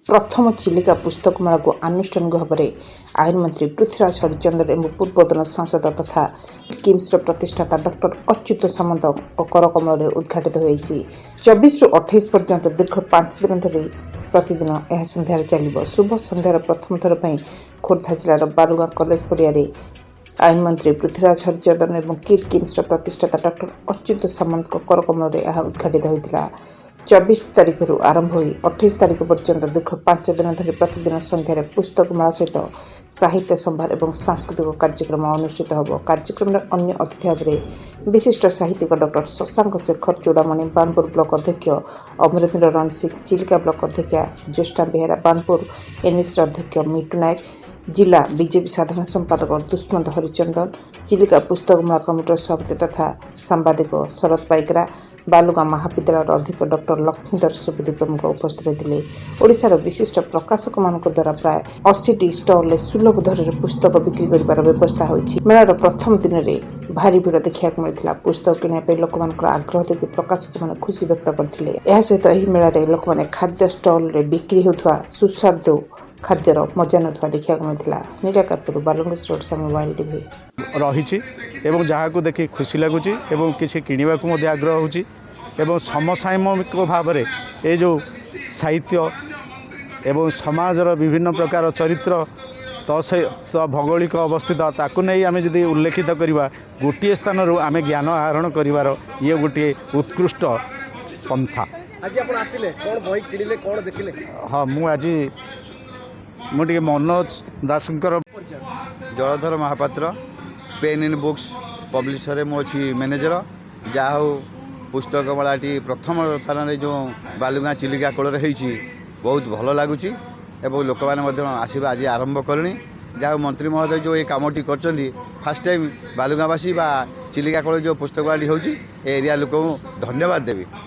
प्रथम चिलिका पुस्तक मेला को आनुष्ठानिक भाव में आईन मंत्री पृथ्वीराज हरिचंद्र एवं पूर्वतन सांसद तथा किम्स प्रतिष्ठाता डॉक्टर अच्युत सामंत करकमल उद्घाटित होती 24 ରୁ 28 पर्यंत दीर्घ 5 दिन धरी प्रतिदिन यह संध्यार चलो। शुभ संध्यार प्रथम थर पर खोर्धा जिलार बालुगाँ कॉलेज पड़िया आईन मंत्री पृथ्वीराज हरिचंद्र एवं किम्स प्रतिष्ठाता डॉक्टर अच्युत सामंत करकमल उद्घाटित होता। 24 तारिख आरंभ हो 28 तारिख पर्यंत दीर्घ 5 दिन धरी प्रतिदिन संध्यार पुस्तक मेला सहित साहित्य संभार और सांस्कृतिक कार्यक्रम अनुष्ठित हो। कार्यक्रम में अन्य अतिथि भाव में विशिष्ट साहित्यिक डॉक्टर शशांक शेखर चूड़ामणि बाणपुर ब्लॉक अध्यक्ष अमरेंद्र रण सिंह, चिलिका ब्लॉक अध्यक्षा ज्येष्ठा बेहेरा, बाणपुर एनएससी अध्यक्ष मिटू नायक, जिला बीजेपी साधारण संपादक दुष्मंत हरिचंदन, चिलिका पुस्तक मेला कमिटर सभापति तथा सांबादिक शरद पाइकरा, बालुगाँ महाविद्यालय अध्यक्ष डॉक्टर लक्ष्मीधर सुबुद्धि प्रमुख उपस्थित होते। ओडिशार विशिष्ट प्रकाशक मान द्वारा प्राय 80टी स्टल सुलभ दर में पुस्तक बिक्री कर व्यवस्था होती। मेलार प्रथम दिन में भारी भीड़ देखा मिलता। पुस्तक किणा लोक आग्रह देखि प्रकाशक मैंने खुशी व्यक्त करते। यह सहित यह मेलार लोक मैंने खाद्य स्टल बिक्री होता सुस्वादु खाद्यर मजा ना देखा मिलता। निराकारपुर बालुंगेश्वर ओडिशा मोबाइल टीवी रही एवं जहाँ को देखि खुशी लगुच एवं किसी किणवा को आग्रह होची एवं समसामयिक भाव में ये जो साहित्य एवं समाजर विभिन्न प्रकार चरित्र तो भौगोलिक अवस्थित ताकू नहीं आम जदि उल्लेखित करवा गोटे स्थान आम ज्ञान आहरण कर ये गोटे उत्कृष्ट पंथा। आज आप आसिले कौन बही किଣିले कौन देखिले? हाँ मुझे मनोज दासकर Jaladhar Mahapatra pen in books publisher मुझे मैनेजर जहा हो पुस्तक मेलाटी प्रथम स्थान जो बालुगाँ चिलिका कूल बहुत भल लगुच लोक मैंने आसवा आज आरंभ कले। जहाँ मंत्री महोदय जो ये कामटी कर फास्ट टाइम बालुगाँवासी बा चिलिका कूल जो पुस्तक मेलाटी हो एरिया लोक धन्यवाद देवी।